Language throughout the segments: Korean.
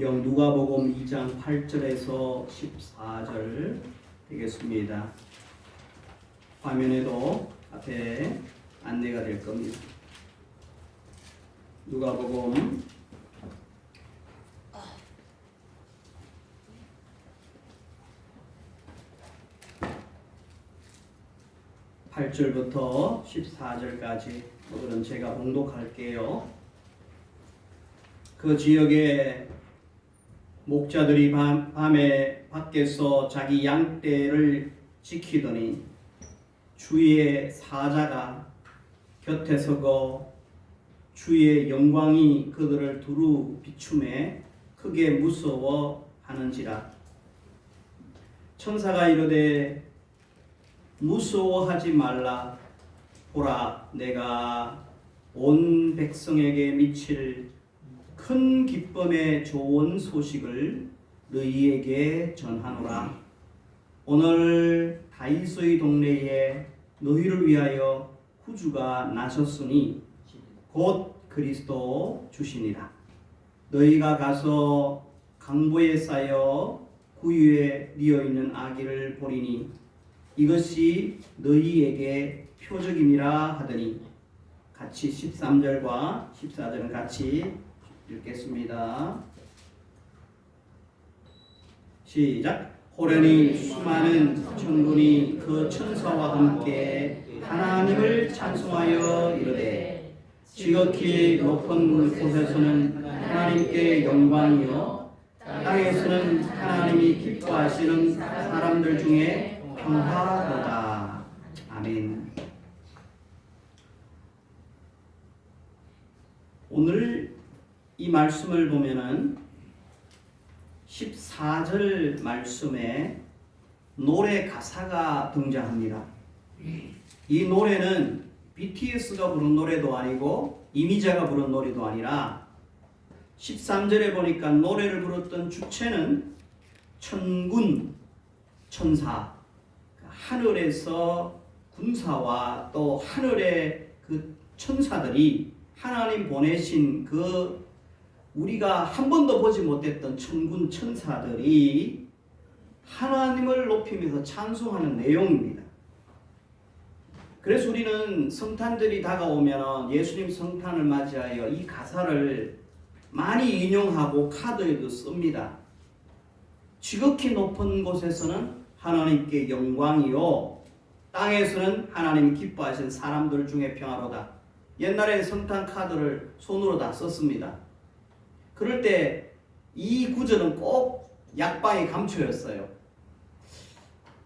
성경 누가복음 2장 8절에서 14절 되겠습니다. 화면에도 앞에 안내가 될 겁니다. 누가복음 8절부터 14절까지 오늘은 제가 봉독할게요. 그 지역에 목자들이 밤에 밖에서 자기 양떼를 지키더니 주의 사자가 곁에 서고 주의 영광이 그들을 두루 비추매 크게 무서워하는지라. 천사가 이르되 무서워하지 말라. 보라, 내가 온 백성에게 미칠 큰 기쁨의 좋은 소식을 너희에게 전하노라. 오늘 다윗의 동네에 너희를 위하여 구주가 나셨으니 곧 그리스도 주시니라. 너희가 가서 강보에 쌓여 구유에 뉘어있는 아기를 보리니 이것이 너희에게 표적임이라 하더니, 같이 13절과 14절은 같이 읽겠습니다. 시작. 호련히 수많은 천군이 그 천사와 함께 하나님을 찬송하여 이르되, 지극히 높은 곳에서는 하나님께 영광이요 땅에서는 하나님이 기뻐하시는 사람들 중에 평화로다. 아멘. 오늘 이 말씀을 보면은 14절 말씀에 노래 가사가 등장합니다. 이 노래는 BTS가 부른 노래도 아니고 이미자가 부른 노래도 아니라 13절에 보니까 노래를 부르던 주체는 천군, 천사, 하늘에서 군사와 또 하늘의 그 천사들이 하나님 보내신 그 우리가 한 번도 보지 못했던 천군 천사들이 하나님을 높이면서 찬송하는 내용입니다. 그래서 우리는 성탄절이 다가오면 예수님 성탄을 맞이하여 이 가사를 많이 인용하고 카드에도 씁니다. 지극히 높은 곳에서는 하나님께 영광이요 땅에서는 하나님이 기뻐하신 사람들 중에 평화로다. 옛날에 성탄 카드를 손으로 다 썼습니다. 그럴 때 이 구절은 꼭 약방에 감춰였어요.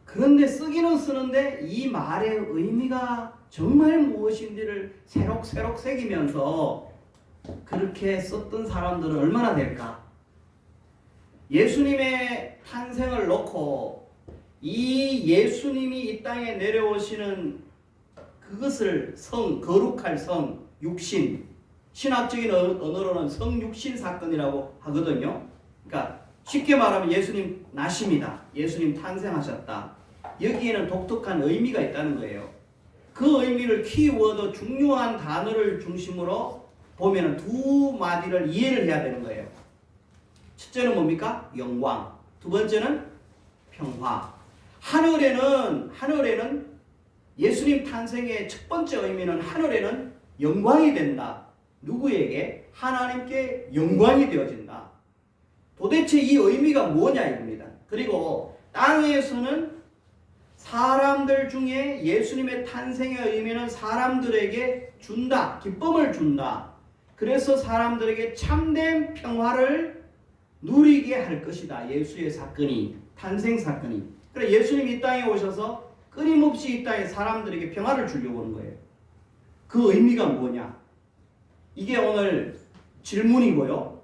그런데 쓰기는 쓰는데 이 말의 의미가 정말 무엇인지를 새록새록 새기면서 그렇게 썼던 사람들은 얼마나 될까? 예수님의 탄생을 놓고 이 예수님이 이 땅에 내려오시는 그것을 거룩할 성, 육신, 신학적인 언어로는 성육신 사건이라고 하거든요. 그러니까 쉽게 말하면 예수님 나십니다. 예수님 탄생하셨다. 여기에는 독특한 의미가 있다는 거예요. 그 의미를 키워드 중요한 단어를 중심으로 보면 두 마디를 이해를 해야 되는 거예요. 첫째는 뭡니까? 영광. 두 번째는 평화. 하늘에는 예수님 탄생의 첫 번째 의미는 하늘에는 영광이 된다. 누구에게? 하나님께 영광이 되어진다. 도대체 이 의미가 뭐냐 이겁니다. 그리고 땅에서는 사람들 중에 예수님의 탄생의 의미는 사람들에게 준다. 기쁨을 준다. 그래서 사람들에게 참된 평화를 누리게 할 것이다. 예수의 사건이, 탄생 사건이. 그래 예수님이 이 땅에 오셔서 끊임없이 이 땅에 사람들에게 평화를 주려고 하는 거예요. 그 의미가 뭐냐? 이게 오늘 질문이고요.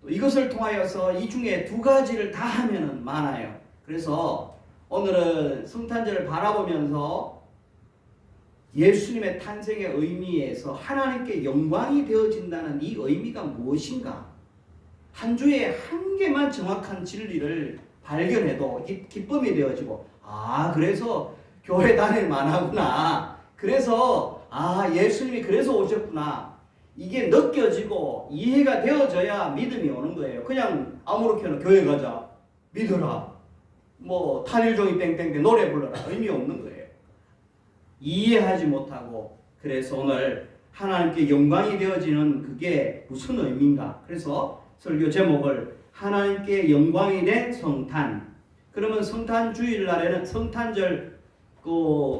또 이것을 통하여서 이 중에 두 가지를 다 하면은 많아요. 그래서 오늘은 성탄절을 바라보면서 예수님의 탄생의 의미에서 하나님께 영광이 되어진다는 이 의미가 무엇인가? 한 주에 한 개만 정확한 진리를 발견해도 기쁨이 되어지고, 그래서 교회 다닐 만하구나. 그래서 예수님이 그래서 오셨구나. 이게 느껴지고 이해가 되어져야 믿음이 오는 거예요. 그냥 아무렇게나 교회 가자, 믿어라, 뭐 탄일종이 땡땡땡 노래 불러라, 의미 없는 거예요. 이해하지 못하고. 그래서 오늘 하나님께 영광이 되어지는 그게 무슨 의미인가. 그래서 설교 제목을 하나님께 영광이 된 성탄. 그러면 성탄 주일날에는 성탄절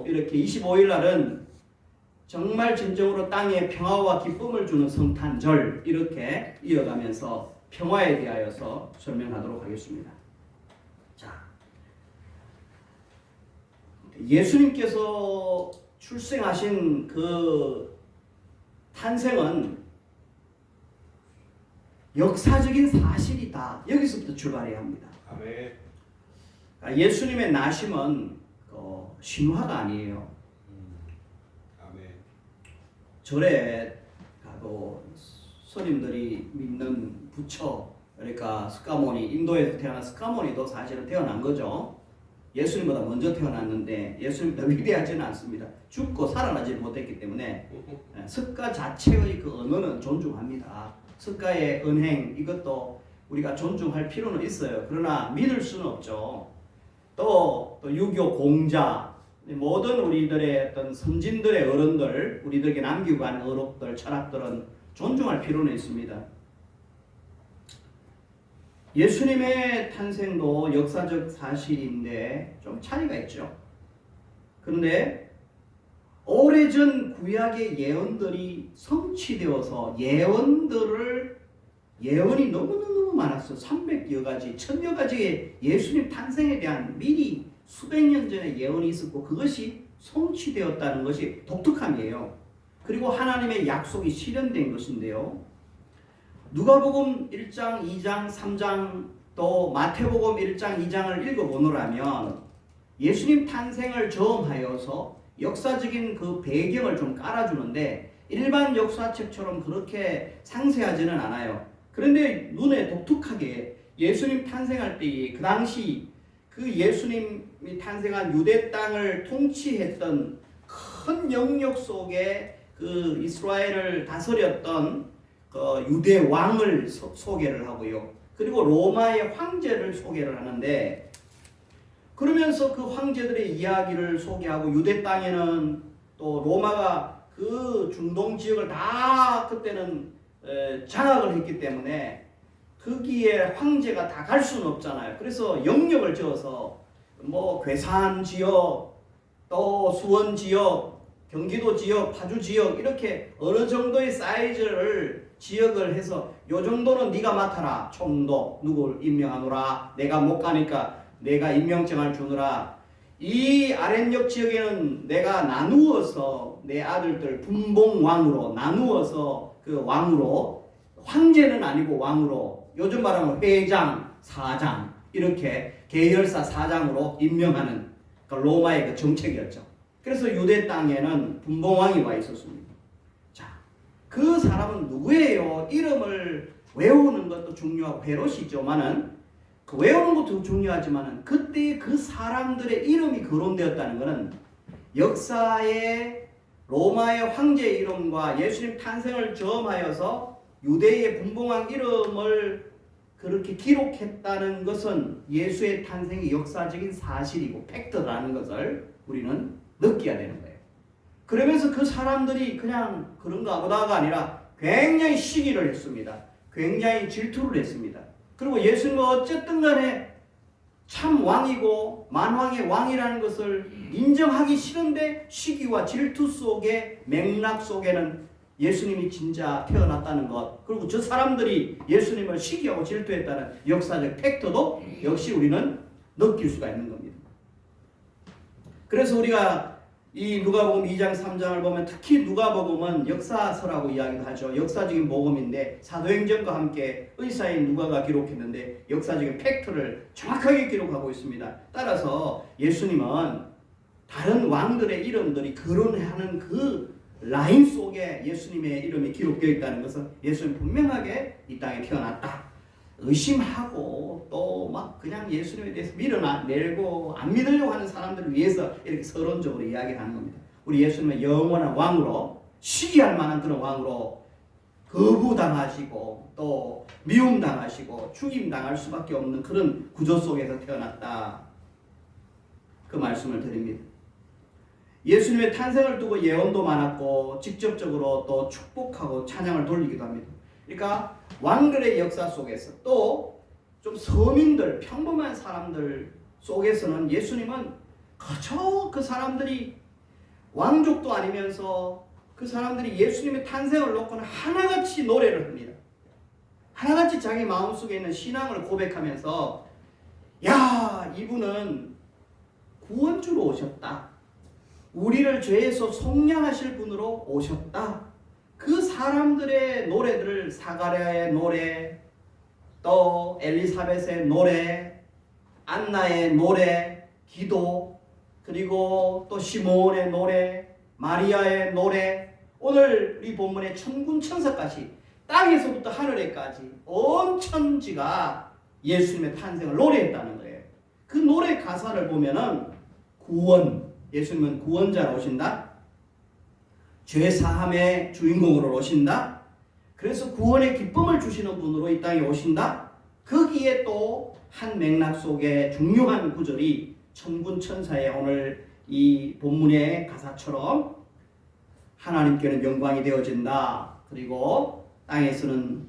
이렇게 25일 날은 정말 진정으로 땅에 평화와 기쁨을 주는 성탄절, 이렇게 이어가면서 평화에 대하여서 설명하도록 하겠습니다. 자, 예수님께서 출생하신 그 탄생은 역사적인 사실이다. 여기서부터 출발해야 합니다. 아멘. 예수님의 나심은 신화가 아니에요. 아멘. 절에 가도 스님들이 믿는 부처, 그러니까 스카모니, 인도에서 태어난 스카모니도 사실은 태어난 거죠. 예수님보다 먼저 태어났는데 예수님보다 위대하지는 않습니다. 죽고 살아나지 못했기 때문에 스카 자체의 그 언어는 존중합니다. 스카의 은행, 이것도 우리가 존중할 필요는 있어요. 그러나 믿을 수는 없죠. 또 유교 공자, 모든 우리들의 어떤 선진들의 어른들, 우리들에게 남기고 간 어록들, 철학들은 존중할 필요는 있습니다. 예수님의 탄생도 역사적 사실인데 좀 차이가 있죠. 그런데 오래전 구약의 예언들이 성취되어서 예언이 너무너무 많았어. 300여 가지, 1000여 가지의 예수님 탄생에 대한 미리 수백 년 전에 예언이 있었고 그것이 성취되었다는 것이 독특함이에요. 그리고 하나님의 약속이 실현된 것인데요. 누가복음 1장, 2장, 3장 또 마태복음 1장, 2장을 읽어보노라면 예수님 탄생을 저음하여서 역사적인 그 배경을 좀 깔아주는데 일반 역사책처럼 그렇게 상세하지는 않아요. 그런데 눈에 독특하게 예수님 탄생할 때 그 당시 그 예수님이 탄생한 유대 땅을 통치했던 큰 영역 속에 그 이스라엘을 다스렸던 그 유대 왕을 소개를 하고요. 그리고 로마의 황제를 소개를 하는데 그러면서 그 황제들의 이야기를 소개하고 유대 땅에는 또 로마가 그 중동 지역을 다 그때는 장악을 했기 때문에 거기에 황제가 다 갈 수는 없잖아요. 그래서 영역을 지어서 뭐 괴산 지역, 또 수원 지역, 경기도 지역, 파주 지역 이렇게 어느 정도의 사이즈를 지역을 해서 요 정도는 네가 맡아라. 총독 누굴 임명하노라. 내가 못 가니까 내가 임명장을 주느라. 이 아랫역 지역에는 내가 나누어서 내 아들들 분봉왕으로 나누어서 그 왕으로, 황제는 아니고 왕으로, 요즘 말하면 회장, 사장 이렇게 계열사 사장으로 임명하는 그 로마의 그 정책이었죠. 그래서 유대 땅에는 분봉왕이 와 있었습니다. 자, 그 사람은 누구예요? 이름을 외우는 것도 중요하고 헤롯이죠만은 그 외우는 것도 중요하지만은 그때 그 사람들의 이름이 거론되었다는 것은 역사의 로마의 황제 이름과 예수님 탄생을 저음하여서 유대의 분봉왕 이름을 그렇게 기록했다는 것은 예수의 탄생이 역사적인 사실이고 팩트라는 것을 우리는 느껴야 되는 거예요. 그러면서 그 사람들이 그냥 그런가 보다가 아니라 굉장히 시기를 했습니다. 굉장히 질투를 했습니다. 그리고 예수님은 어쨌든 간에 참 왕이고 만왕의 왕이라는 것을 인정하기 싫은데 시기와 질투 속에 맥락 속에는 예수님이 진짜 태어났다는 것, 그리고 저 사람들이 예수님을 시기하고 질투했다는 역사적 팩트도 역시 우리는 느낄 수가 있는 겁니다. 그래서 우리가 이 누가복음 2장 3장을 보면 특히 누가복음은 역사서라고 이야기도 하죠. 역사적인 복음인데 사도행전과 함께 의사인 누가가 기록했는데 역사적인 팩트를 정확하게 기록하고 있습니다. 따라서 예수님은 다른 왕들의 이름들이 거론하는 그 라인 속에 예수님의 이름이 기록되어 있다는 것은 예수님 분명하게 이 땅에 태어났다. 의심하고 또 막 그냥 예수님에 대해서 밀어내고 안 믿으려고 하는 사람들을 위해서 이렇게 서론적으로 이야기를 하는 겁니다. 우리 예수님은 영원한 왕으로, 시기할 만한 그런 왕으로 거부당하시고 또 미움당하시고 죽임당할 수밖에 없는 그런 구조 속에서 태어났다. 그 말씀을 드립니다. 예수님의 탄생을 두고 예언도 많았고 직접적으로 또 축복하고 찬양을 돌리기도 합니다. 그러니까 왕들의 역사 속에서 또 좀 서민들, 평범한 사람들 속에서는 예수님은 그저 그 사람들이 왕족도 아니면서 그 사람들이 예수님의 탄생을 놓고는 하나같이 노래를 합니다. 하나같이 자기 마음속에 있는 신앙을 고백하면서 야, 이분은 구원주로 오셨다. 우리를 죄에서 속량하실 분으로 오셨다. 그 사람들의 노래들을 사가랴의 노래, 또 엘리사벳의 노래, 안나의 노래, 기도, 그리고 또 시몬의 노래, 마리아의 노래, 오늘 이 본문의 천군 천사까지 땅에서부터 하늘에까지 온 천지가 예수님의 탄생을 노래했다는 거예요. 그 노래 가사를 보면은 구원, 예수님은 구원자로 오신다. 죄 사함의 주인공으로 오신다. 그래서 구원의 기쁨을 주시는 분으로 이 땅에 오신다. 거기에 또 한 맥락 속에 중요한 구절이 천군 천사의 오늘 이 본문의 가사처럼 하나님께는 영광이 되어진다. 그리고 땅에서는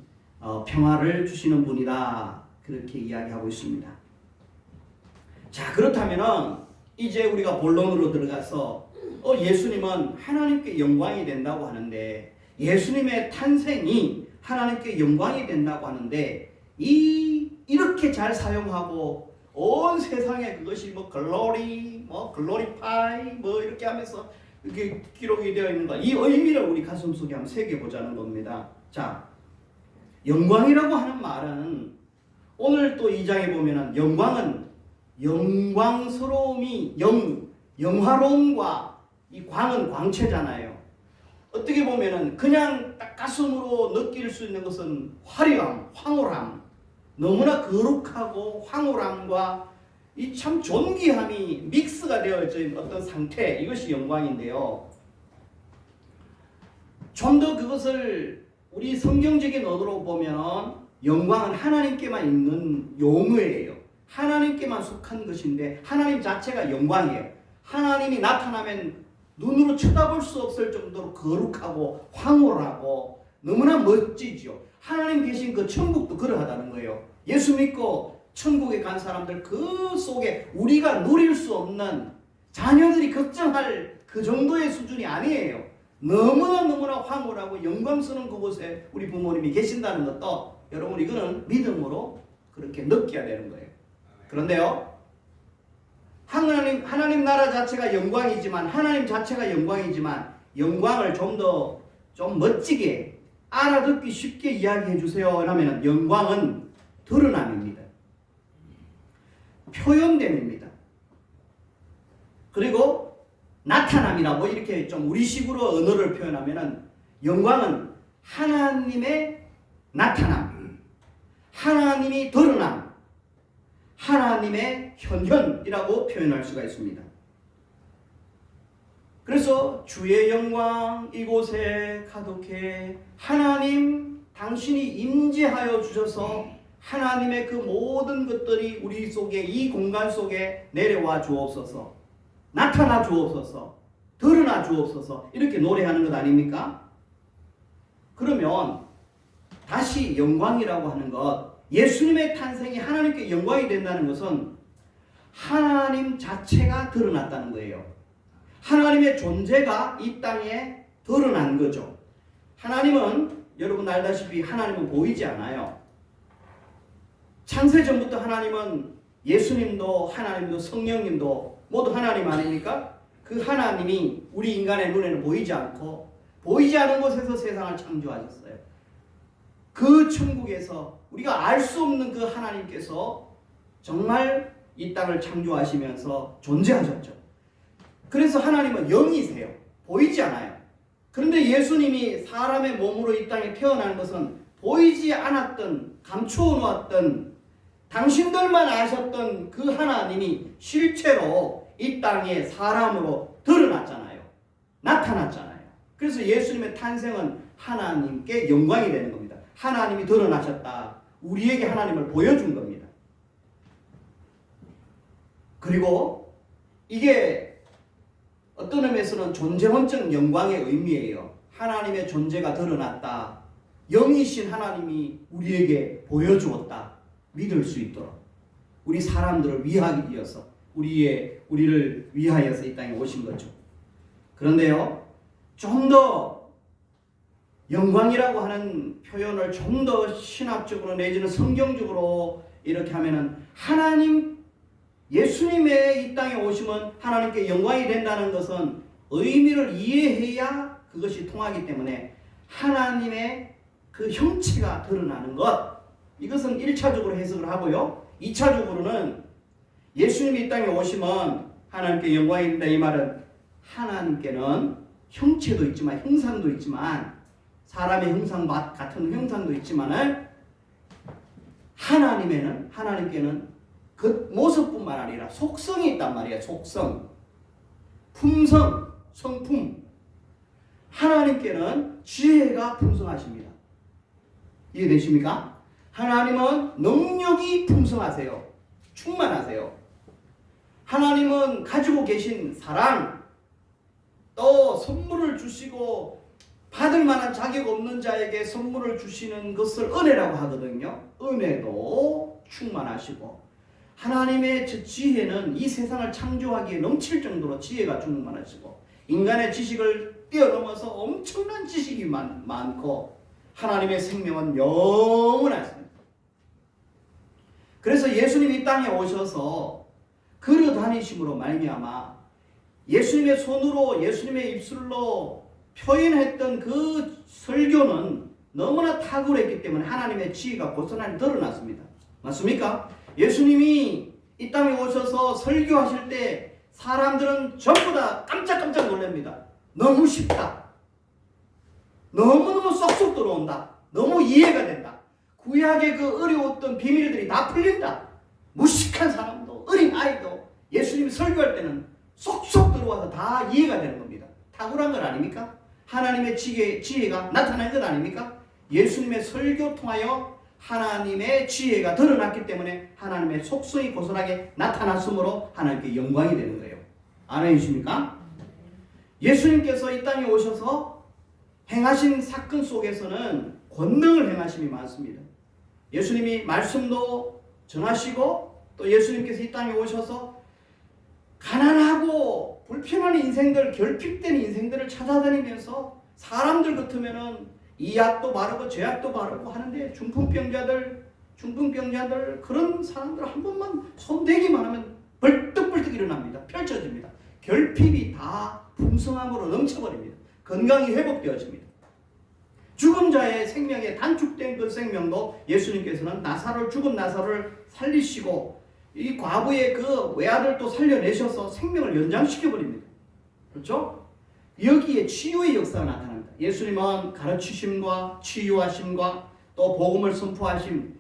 평화를 주시는 분이다. 그렇게 이야기하고 있습니다. 자, 그렇다면은 이제 우리가 본론으로 들어가서 예수님은 하나님께 영광이 된다고 하는데, 예수님의 탄생이 하나님께 영광이 된다고 하는데, 이렇게 잘 사용하고 온 세상에 그것이 글로리, 글로리파이 이렇게 하면서 이렇게 기록이 되어 있는 것, 이 의미를 우리 가슴속에 한번 새겨보자는 겁니다. 자, 영광이라고 하는 말은 오늘 또 2장에 보면은 영광은 영광스러움이 영화로움과 이 광은 광채잖아요. 어떻게 보면은 그냥 딱 가슴으로 느낄 수 있는 것은 화려함, 황홀함, 너무나 거룩하고 황홀함과 이 참 존귀함이 믹스가 되어져 있는 어떤 상태, 이것이 영광인데요. 좀 더 그것을 우리 성경적인 언어로 보면 영광은 하나님께만 있는 용어예요. 하나님께만 속한 것인데 하나님 자체가 영광이에요. 하나님이 나타나면 눈으로 쳐다볼 수 없을 정도로 거룩하고 황홀하고 너무나 멋지죠. 하나님 계신 그 천국도 그러하다는 거예요. 예수 믿고 천국에 간 사람들 그 속에 우리가 누릴 수 없는, 자녀들이 걱정할 그 정도의 수준이 아니에요. 너무나 황홀하고 영광스러운 그곳에 우리 부모님이 계신다는 것도 여러분 이거는 믿음으로 그렇게 느껴야 되는 거예요. 그런데요, 하나님 나라 자체가 영광이지만, 하나님 자체가 영광이지만 영광을 좀 멋지게 알아듣기 쉽게 이야기해 주세요. 라면 영광은 드러남입니다. 표현됨입니다. 그리고 나타남이라고 이렇게 좀 우리식으로 언어를 표현하면은 영광은 하나님의 나타남, 하나님이 드러남, 하나님의 현현이라고 표현할 수가 있습니다. 그래서 주의 영광 이곳에 가득해, 하나님 당신이 임재하여 주셔서 하나님의 그 모든 것들이 우리 속에, 이 공간 속에 내려와 주옵소서, 나타나 주옵소서, 드러나 주옵소서, 이렇게 노래하는 것 아닙니까? 그러면 다시 영광이라고 하는 것, 예수님의 탄생이 하나님께 영광이 된다는 것은 하나님 자체가 드러났다는 거예요. 하나님의 존재가 이 땅에 드러난 거죠. 하나님은 여러분 알다시피 하나님은 보이지 않아요. 창세전부터 하나님은, 예수님도 하나님도 성령님도 모두 하나님 아닙니까? 그 하나님이 우리 인간의 눈에는 보이지 않고 보이지 않은 곳에서 세상을 창조하셨어요. 그 천국에서 우리가 알 수 없는 그 하나님께서 정말 이 땅을 창조하시면서 존재하셨죠. 그래서 하나님은 영이세요. 보이지 않아요. 그런데 예수님이 사람의 몸으로 이 땅에 태어난 것은 보이지 않았던, 감추어 놓았던, 당신들만 아셨던 그 하나님이 실제로 이 땅에 사람으로 드러났잖아요. 나타났잖아요. 그래서 예수님의 탄생은 하나님께 영광이 되는 겁니다. 하나님이 드러나셨다. 우리에게 하나님을 보여준 겁니다. 그리고 이게 어떤 의미에서는 존재론적 영광의 의미예요. 하나님의 존재가 드러났다. 영이신 하나님이 우리에게 보여주었다. 믿을 수 있도록. 우리 사람들을 위하기 위해서, 우리를 위하여서 이 땅에 오신 거죠. 그런데요, 좀 더 영광이라고 하는 표현을 좀 더 신학적으로 내지는 성경적으로 이렇게 하면은 하나님, 예수님의 이 땅에 오시면 하나님께 영광이 된다는 것은 의미를 이해해야 그것이 통하기 때문에 하나님의 그 형체가 드러나는 것, 이것은 1차적으로 해석을 하고요. 2차적으로는 예수님이 이 땅에 오시면 하나님께 영광이 된다. 이 말은 하나님께는 형체도 있지만 형상도 있지만 사람의 형상 같은 형상도 있지만 하나님께는 그 모습뿐만 아니라 속성이 있단 말이에요. 속성, 품성, 성품. 하나님께는 지혜가 풍성하십니다. 이해되십니까? 하나님은 능력이 풍성하세요. 충만하세요. 하나님은 가지고 계신 사랑, 또 선물을 주시고 받을 만한 자격 없는 자에게 선물을 주시는 것을 은혜라고 하거든요. 은혜도 충만하시고 하나님의 지혜는 이 세상을 창조하기에 넘칠 정도로 지혜가 충만하시고 인간의 지식을 뛰어넘어서 엄청난 지식이 많고 하나님의 생명은 영원하십니다. 그래서 예수님이 이 땅에 오셔서 걸어 다니심으로 말미암아 예수님의 손으로 예수님의 입술로 표현했던 그 설교는 너무나 탁월했기 때문에 하나님의 지혜가 고스란히 드러났습니다. 맞습니까? 예수님이 이 땅에 오셔서 설교하실 때 사람들은 전부 다 깜짝깜짝 놀랍니다. 너무 쉽다. 너무너무 쏙쏙 들어온다. 너무 이해가 된다. 구약의 그 어려웠던 비밀들이 다 풀린다. 무식한 사람도 어린 아이도 예수님이 설교할 때는 쏙쏙 들어와서 다 이해가 되는 겁니다. 탁월한 건 아닙니까? 하나님의 지혜가 나타난 것 아닙니까? 예수님의 설교 통하여 하나님의 지혜가 드러났기 때문에 하나님의 속성이 고스란하게 나타났으므로 하나님께 영광이 되는 거예요. 아멘이십니까? 예수님께서 이 땅에 오셔서 행하신 사건 속에서는 권능을 행하심이 많습니다. 예수님이 말씀도 전하시고 또 예수님께서 이 땅에 오셔서 가난하고 불편한 인생들, 결핍된 인생들을 찾아다니면서 사람들 같으면은 이 약도 바르고 저 약도 바르고 하는데 중풍병자들 그런 사람들 한 번만 손대기만 하면 벌떡벌떡 일어납니다. 펼쳐집니다. 결핍이 다 풍성함으로 넘쳐버립니다. 건강이 회복되어집니다. 죽은 자의 생명에 단축된 그 생명도 예수님께서는 죽은 나사로를 살리시고 이 과부의 그 외아들도 살려내셔서 생명을 연장시켜버립니다. 그렇죠? 여기에 치유의 역사가 나타납니다. 예수님은 가르치심과 치유하심과 또 복음을 선포하심,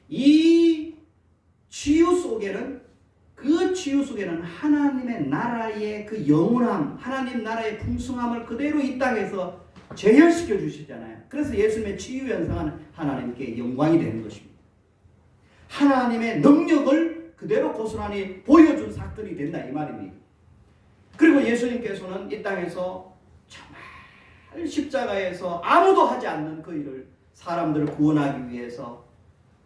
이 치유 속에는 하나님의 나라의 그 영원함, 하나님 나라의 풍성함을 그대로 이 땅에서 재현시켜 주시잖아요. 그래서 예수님의 치유 현상은 하나님께 영광이 되는 것입니다. 하나님의 능력을 그대로 고스란히 보여준 사건이 된다 이 말입니다. 그리고 예수님께서는 이 땅에서 정말 십자가에서 아무도 하지 않는 그 일을 사람들을 구원하기 위해서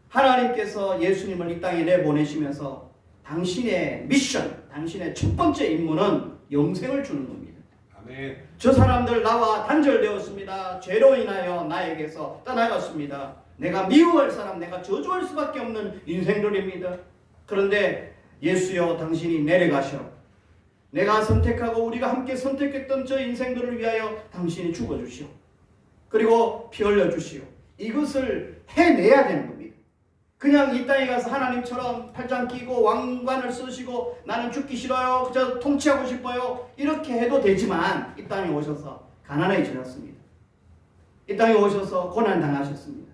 하나님께서 예수님을 이 땅에 내보내시면서 당신의 미션, 당신의 첫 번째 임무는 영생을 주는 겁니다. 아멘. 저 사람들 나와 단절되었습니다. 죄로 인하여 나에게서 떠나갔습니다. 내가 미워할 사람, 내가 저주할 수밖에 없는 인생들입니다. 그런데 예수여, 당신이 내려가셔. 내가 선택하고 우리가 함께 선택했던 저 인생들을 위하여 당신이 죽어주시오. 그리고 피 흘려주시오. 이것을 해내야 되는 겁니다. 그냥 이 땅에 가서 하나님처럼 팔짱 끼고 왕관을 쓰시고 나는 죽기 싫어요, 그저 통치하고 싶어요, 이렇게 해도 되지만 이 땅에 오셔서 가난해지셨습니다. 이 땅에 오셔서 고난당하셨습니다.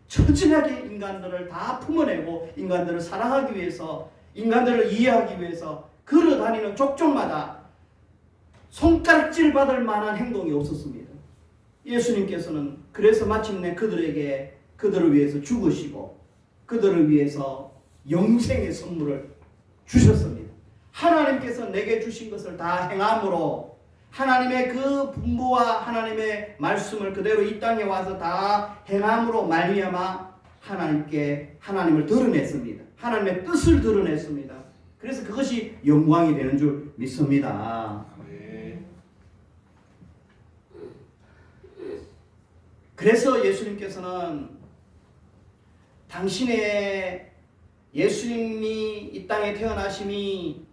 처진하게 인간들을 다 품어내고 인간들을 사랑하기 위해서, 인간들을 이해하기 위해서 걸어다니는 족족마다 손가락질 받을 만한 행동이 없었습니다. 예수님께서는 그래서 마침내 그들을 위해서 죽으시고 그들을 위해서 영생의 선물을 주셨습니다. 하나님께서 내게 주신 것을 다 행함으로 하나님의 그 분부와 하나님의 말씀을 그대로 이 땅에 와서 다 행함으로 말미암아 하나님을 드러냈습니다. 하나님의 뜻을 드러냈습니다. 그래서 그것이 영광이 되는 줄 믿습니다. 아멘. 그래서 예수님께서는 당신의 예수님이 이 땅에 태어나심이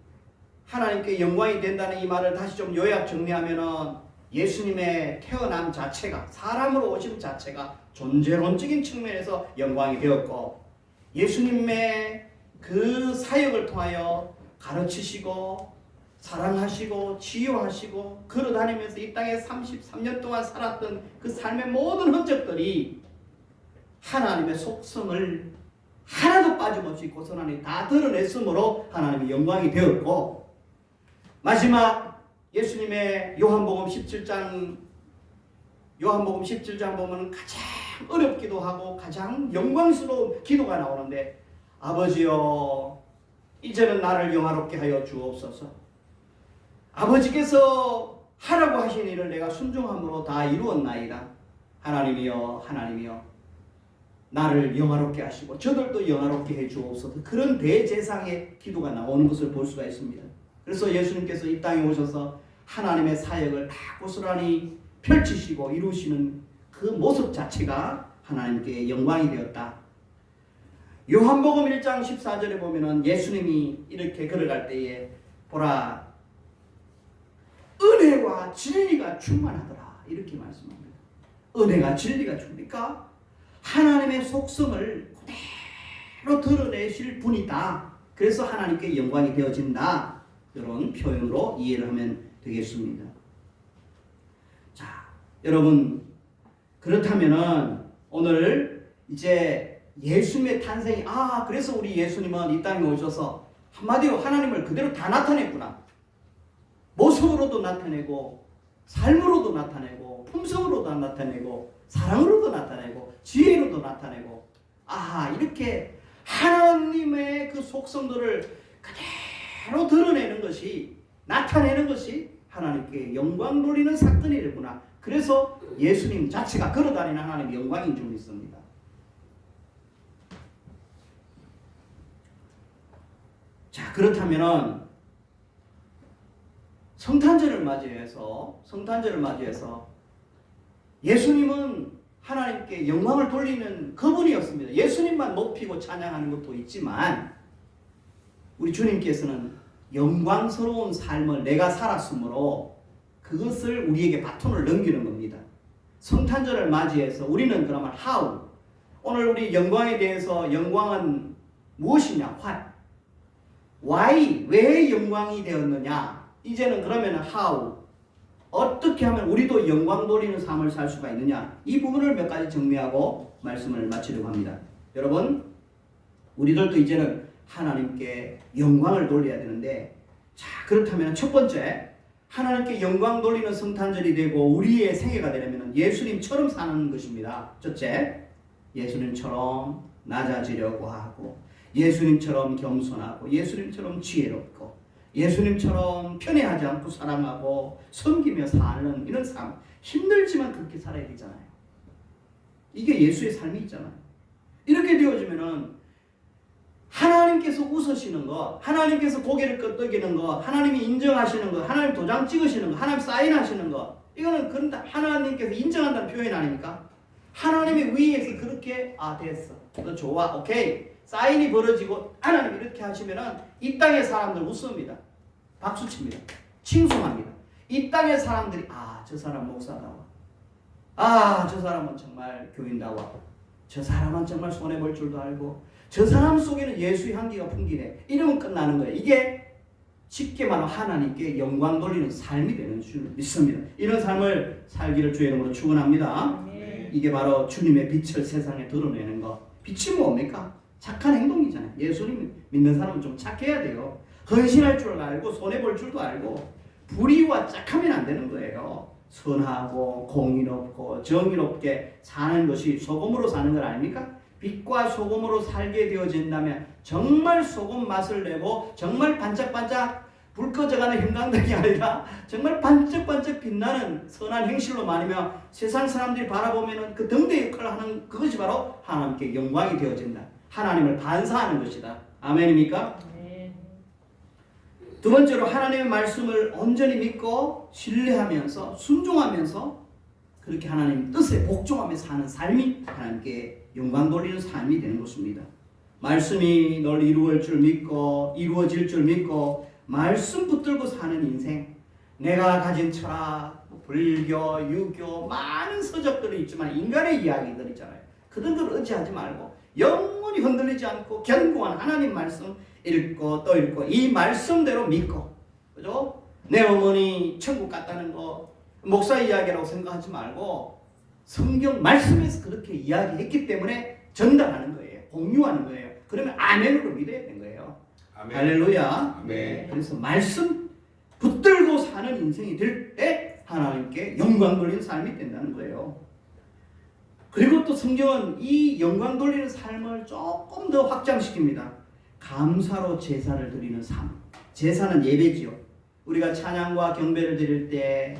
하나님께 영광이 된다는 이 말을 다시 좀 요약 정리하면은 예수님의 태어남 자체가 사람으로 오심 자체가 존재론적인 측면에서 영광이 되었고 예수님의 그 사역을 통하여 가르치시고 사랑하시고 치유하시고 걸어다니면서 이 땅에 33년 동안 살았던 그 삶의 모든 흔적들이 하나님의 속성을 하나도 빠짐없이 고스란히 다 드러냈으므로 하나님의 영광이 되었고 마지막 예수님의 요한복음 17장 보면 가장 어렵기도 하고 가장 영광스러운 기도가 나오는데 아버지여 이제는 나를 영화롭게 하여 주옵소서. 아버지께서 하라고 하신 일을 내가 순종함으로 다 이루었나이다. 하나님이여 나를 영화롭게 하시고 저들도 영화롭게 해 주옵소서. 그런 대제사의 기도가 나오는 것을 볼 수가 있습니다. 그래서 예수님께서 이 땅에 오셔서 하나님의 사역을 다 고스란히 펼치시고 이루시는 그 모습 자체가 하나님께 영광이 되었다. 요한복음 1장 14절에 보면은 예수님이 이렇게 걸어갈 때에 보라 은혜와 진리가 충만하더라 이렇게 말씀합니다. 은혜가 진리가 충만하니까 하나님의 속성을 그대로 드러내실 분이다. 그래서 하나님께 영광이 되어진다. 이런 표현으로 이해를 하면 되겠습니다. 자, 여러분 그렇다면은 오늘 이제 예수님의 탄생이 그래서 우리 예수님은 이 땅에 오셔서 한마디로 하나님을 그대로 다 나타냈구나. 모습으로도 나타내고 삶으로도 나타내고 품성으로도 나타내고 사랑으로도 나타내고 지혜로도 나타내고 이렇게 하나님의 그 속성들을 그대로 드러내는 것이 나타내는 것이 하나님께 영광 돌리는 사건이구나. 그래서 예수님 자체가 걸어다니는 하나님의 영광인 줄 믿습니다. 자, 그렇다면은 성탄절을 맞이해서 예수님은 하나님께 영광을 돌리는 그분이었습니다. 예수님만 높이고 찬양하는 것도 있지만 우리 주님께서는 영광스러운 삶을 내가 살았으므로 그것을 우리에게 바톤을 넘기는 겁니다. 성탄절을 맞이해서 우리는 그러면 how? 오늘 우리 영광에 대해서 영광은 무엇이냐? what? why? 왜 영광이 되었느냐? 이제는 그러면 how? 어떻게 하면 우리도 영광 돌리는 삶을 살 수가 있느냐? 이 부분을 몇 가지 정리하고 말씀을 마치려고 합니다. 여러분, 우리들도 이제는 하나님께 영광을 돌려야 되는데, 자, 그렇다면 첫 번째, 하나님께 영광 돌리는 성탄절이 되고 우리의 생애가 되려면 예수님처럼 사는 것입니다. 첫째, 예수님처럼 낮아지려고 하고, 예수님처럼 겸손하고, 예수님처럼 지혜롭고, 예수님처럼 편애하지 않고 사랑하고 섬기며 사는 이런 삶. 힘들지만 그렇게 살아야 되잖아요. 이게 예수의 삶이 있잖아요. 이렇게 되어지면은 하나님께서 웃으시는 것, 하나님께서 고개를 끄덕이는 것, 하나님이 인정하시는 것, 하나님 도장 찍으시는 것, 하나님 사인하시는 것, 이거는 그런 하나님께서 인정한다는 표현 아닙니까? 하나님의 위에서 그렇게 됐어, 너 좋아, 오케이, 사인이 벌어지고 하나님 이렇게 하시면은 이 땅의 사람들 웃습니다. 박수칩니다. 칭송합니다. 이 땅의 사람들이 저 사람 목사다워, 저 사람은 정말 교인다워, 저 사람은 정말 손해볼 줄도 알고, 저 사람 속에는 예수의 향기가 풍기네, 이러면 끝나는 거예요. 이게 쉽게 말하면 하나님께 영광 돌리는 삶이 되는 줄 믿습니다. 이런 삶을 살기를 주의 이름으로 축원합니다. 이게 바로 주님의 빛을 세상에 드러내는 것. 빛이 뭡니까? 착한 행동이잖아요. 예수님 믿는 사람은 좀 착해야 돼요. 헌신할 줄 알고 손해볼 줄도 알고 불의와 짝하면 안 되는 거예요. 선하고 공의롭고 정의롭게 사는 것이 소금으로 사는 것 아닙니까? 빛과 소금으로 살게 되어진다면 정말 소금 맛을 내고 정말 반짝반짝 불 꺼져가는 형광등이 아니라 정말 반짝반짝 빛나는 선한 행실로 말이며 세상 사람들이 바라보면 그 등대 역할을 하는 그것이 바로 하나님께 영광이 되어진다. 하나님을 반사하는 것이다. 아멘입니까? 네. 두 번째로 하나님의 말씀을 온전히 믿고 신뢰하면서 순종하면서 그렇게 하나님 뜻에 복종하며 사는 삶이 하나님께 영광 돌리는 삶이 되는 것입니다. 말씀이 널 이루어질 줄 믿고 말씀 붙들고 사는 인생. 내가 가진 철학, 불교, 유교 많은 서적들이 있지만 인간의 이야기들이잖아요. 그런 걸 의지하지 말고 영원히 흔들리지 않고 견고한 하나님 말씀 읽고 또 읽고 이 말씀대로 믿고, 그죠? 내 어머니 천국 갔다는 거 목사 이야기라고 생각하지 말고 성경 말씀에서 그렇게 이야기했기 때문에 전달하는 거예요. 공유하는 거예요. 그러면 아멘으로 믿어야 되는 거예요. 아멘. 할렐루야. 아멘. 네. 그래서 말씀 붙들고 사는 인생이 될 때 하나님께 영광 돌리는 삶이 된다는 거예요. 그리고 또 성경은 이 영광 돌리는 삶을 조금 더 확장시킵니다. 감사로 제사를 드리는 삶. 제사는 예배지요. 우리가 찬양과 경배를 드릴 때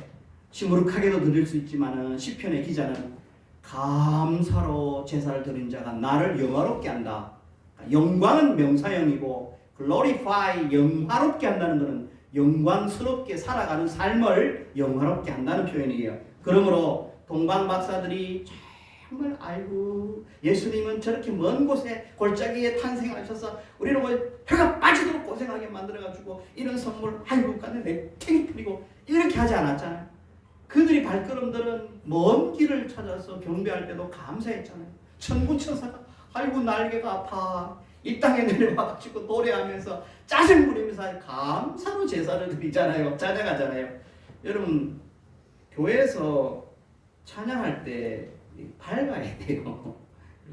시무룩하게도 드릴 수 있지만은 시편의 기자는 감사로 제사를 드린 자가 나를 영화롭게 한다. 영광은 명사형이고 glorify 영화롭게 한다는 것은 영광스럽게 살아가는 삶을 영화롭게 한다는 표현이에요. 그러므로 동방 박사들이 정말 아이고 예수님은 저렇게 먼 곳에 골짜기에 탄생하셔서 우리는 뭐 혀가 빠지도록 고생하게 만들어가지고 이런 선물 아이고 간에 내탱이 뿌리고 이렇게 하지 않았잖아요. 그들이 발걸음들은 먼 길을 찾아서 경배할 때도 감사했잖아요. 천군천사가 아이고 날개가 아파 이 땅에 내려와가지고 노래하면서 짜증 부리면서 감사로 제사를 드리잖아요. 찬양하잖아요. 여러분 교회에서 찬양할 때 밝아야 돼요.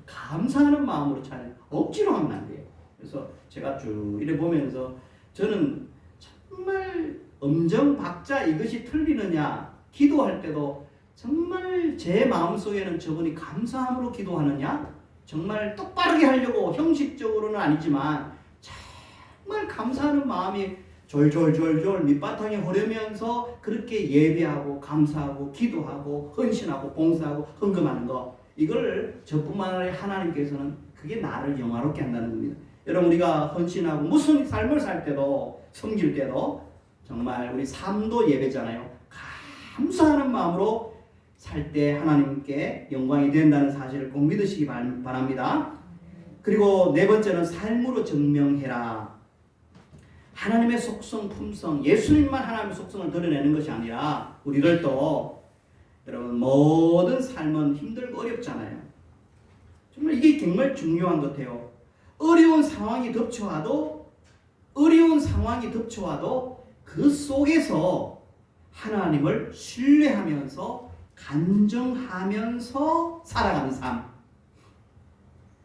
감사하는 마음으로 찬양, 억지로 하면 안 돼요. 그래서 제가 쭉 이래 보면서 저는 정말 음정 박자 이것이 틀리느냐 기도할 때도 정말 제 마음속에는 저분이 감사함으로 기도하느냐 정말 똑바르게 하려고 형식적으로는 아니지만 정말 감사하는 마음이 졸졸졸졸 밑바탕에 흐르면서 그렇게 예배하고 감사하고 기도하고 헌신하고 봉사하고 헌금하는 거 이걸 저뿐만 아니라 하나님께서는 그게 나를 영화롭게 한다는 겁니다. 여러분 우리가 헌신하고 무슨 삶을 살 때도 섬길 때도 정말 우리 삶도 예배잖아요. 감사하는 마음으로 살 때 하나님께 영광이 된다는 사실을 꼭 믿으시기 바랍니다. 그리고 네 번째는 삶으로 증명해라. 하나님의 속성, 품성, 예수님만 하나님의 속성을 드러내는 것이 아니라 우리들도 여러분 모든 삶은 힘들고 어렵잖아요. 정말 이게 정말 중요한 것 같아요. 어려운 상황이 덮쳐와도 그 속에서 하나님을 신뢰하면서 간정하면서 살아가는 삶.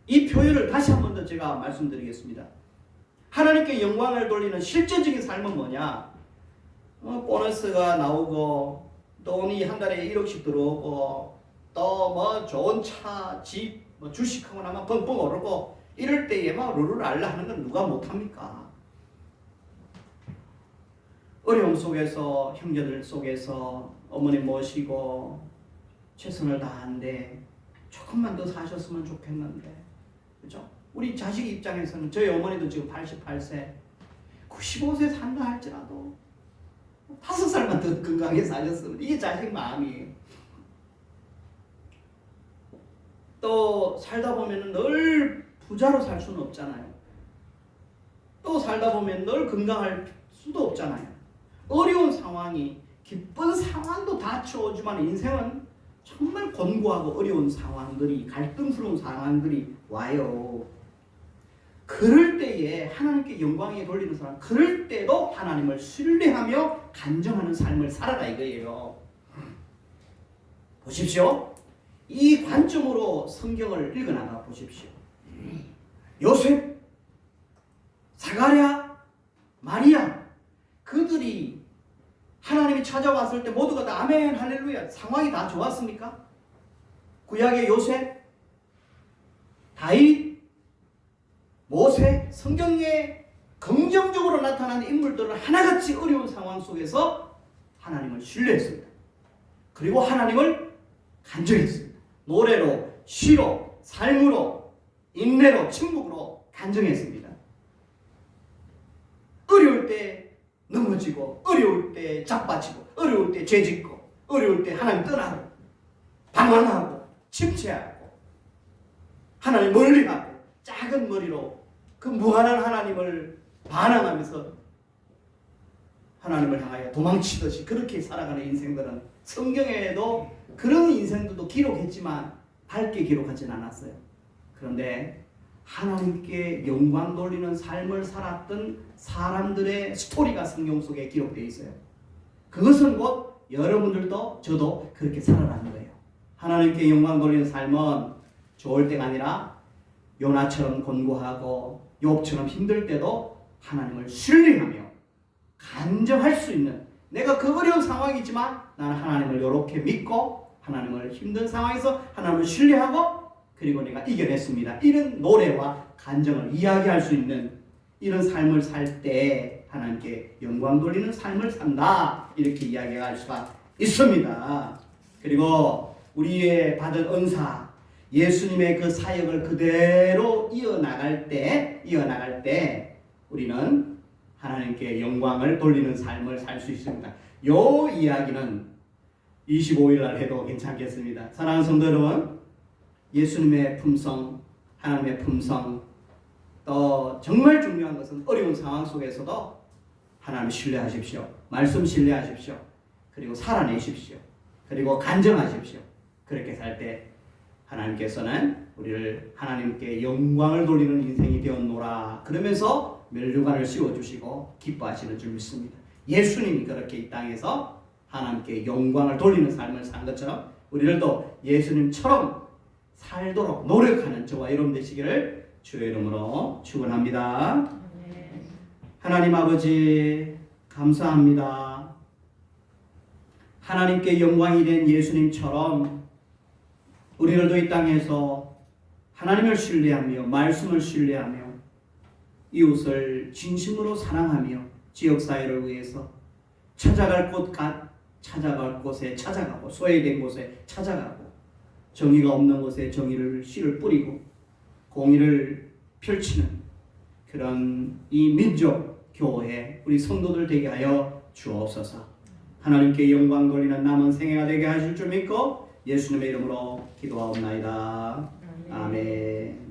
이 표현을 다시 한 번 더 제가 말씀드리겠습니다. 하나님께 영광을 돌리는 실제적인 삶은 뭐냐? 보너스가 나오고 돈이 한 달에 1억씩 들어오고 또 뭐 좋은 차, 집, 뭐 주식하고 나면 뻥뻥 오르고 이럴 때에 막 룰루랄라 하는 건 누가 못합니까? 어려움 속에서 형제들 속에서 어머니 모시고 최선을 다하는데 조금만 더 사셨으면 좋겠는데 그죠? 우리 자식 입장에서는 저희 어머니도 지금 88세 95세 산다 할지라도 5살만 더 건강하게 사셨으면 이게 자식 마음이에요. 또 살다 보면 늘 부자로 살 수는 없잖아요. 또 살다 보면 늘 건강할 수도 없잖아요. 어려운 상황이 기쁜 상황도 닥쳐오지만 인생은 정말 곤고하고 어려운 상황들이 갈등스러운 상황들이 와요. 그럴 때에 하나님께 영광에 돌리는 사람 그럴 때도 하나님을 신뢰하며 간정하는 삶을 살아라 이거예요. 보십시오. 이 관점으로 성경을 읽어나가 보십시오. 요셉, 사가랴, 마리아 그들이 하나님이 찾아왔을 때 모두가 다 아멘 할렐루야 상황이 다 좋았습니까? 구약의 요셉, 다윗, 모세, 성경에 긍정적으로 나타나는 인물들은 하나같이 어려운 상황 속에서 하나님을 신뢰했습니다. 그리고 하나님을 간증했습니다. 노래로, 시로, 삶으로, 인내로, 침묵으로 간증했습니다. 어려울 때 넘어지고, 어려울 때 자빠지고, 어려울 때 죄짓고, 어려울 때 하나님 떠나고, 방황하고, 침체하고, 하나님 멀리하고, 작은 머리로 그 무한한 하나님을 반항하면서 하나님을 향하여 도망치듯이 그렇게 살아가는 인생들은 성경에도 그런 인생들도 기록했지만 밝게 기록하진 않았어요. 그런데 하나님께 영광 돌리는 삶을 살았던 사람들의 스토리가 성경 속에 기록되어 있어요. 그것은 곧 여러분들도 저도 그렇게 살아가는 거예요. 하나님께 영광 돌리는 삶은 좋을 때가 아니라 요나처럼 곤고하고 욥처럼 힘들 때도 하나님을 신뢰하며 간증할 수 있는, 내가 그 어려운 상황이지만 나는 하나님을 이렇게 믿고 하나님을 힘든 상황에서 하나님을 신뢰하고 그리고 내가 이겨냈습니다. 이런 노래와 간증을 이야기할 수 있는 이런 삶을 살 때 하나님께 영광 돌리는 삶을 산다. 이렇게 이야기할 수가 있습니다. 그리고 우리의 받은 은사, 예수님의 그 사역을 그대로 이어나갈 때 우리는 하나님께 영광을 돌리는 삶을 살 수 있습니다. 요 이야기는 25일 날 해도 괜찮겠습니다. 사랑하는 성도 여러분, 예수님의 품성, 하나님의 품성, 또 정말 중요한 것은 어려운 상황 속에서도 하나님 신뢰하십시오. 말씀 신뢰하십시오. 그리고 살아내십시오. 그리고 간증하십시오. 그렇게 살 때 하나님께서는 우리를 하나님께 영광을 돌리는 인생이 되었노라 그러면서 면류관을 씌워주시고 기뻐하시는 줄 믿습니다. 예수님이 그렇게 이 땅에서 하나님께 영광을 돌리는 삶을 산 것처럼 우리들도 예수님처럼 살도록 노력하는 저와 여러분 되시기를 주의 이름으로 축원합니다. 하나님 아버지 감사합니다. 하나님께 영광이 된 예수님처럼 우리들도 이 땅에서 하나님을 신뢰하며 말씀을 신뢰하며 이웃을 진심으로 사랑하며 지역사회를 위해서 찾아갈 곳에 찾아가고 소외된 곳에 찾아가고 정의가 없는 곳에 정의를 씨를 뿌리고 공의를 펼치는 그런 이 민족 교회 우리 성도들 되게 하여 주옵소서. 하나님께 영광 돌리는 남은 생애가 되게 하실 줄 믿고 예수님의 이름으로 기도하옵나이다. 아멘.